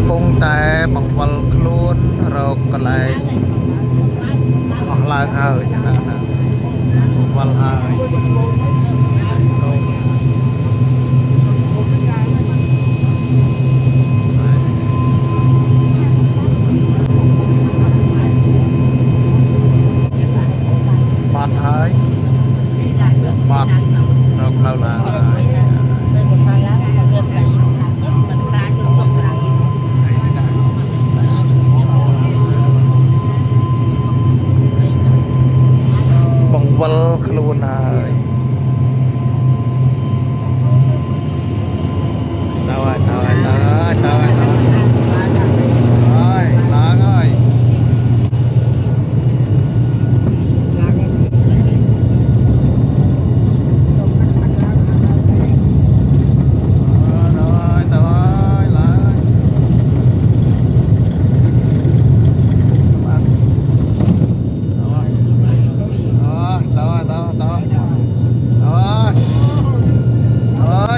pung tay bằng vần luôn rồi còn lại hoặc là hơi vần hơi bọt hơi bọt rồi lâu là bằng vần luôn hơi tao ơi tao ơi tao ơi tao ơi ơi láng ơi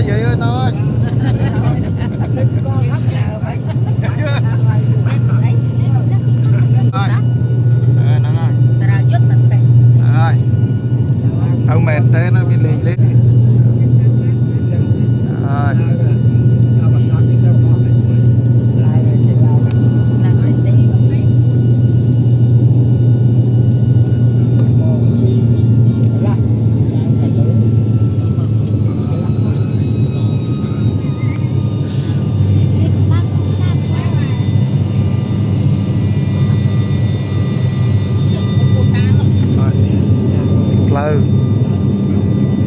vậy ơi tao ơi ông mệt thế nó mới lên lên rồi lâu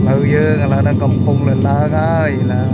lâu dương là nó còn phun lên lớn ơi là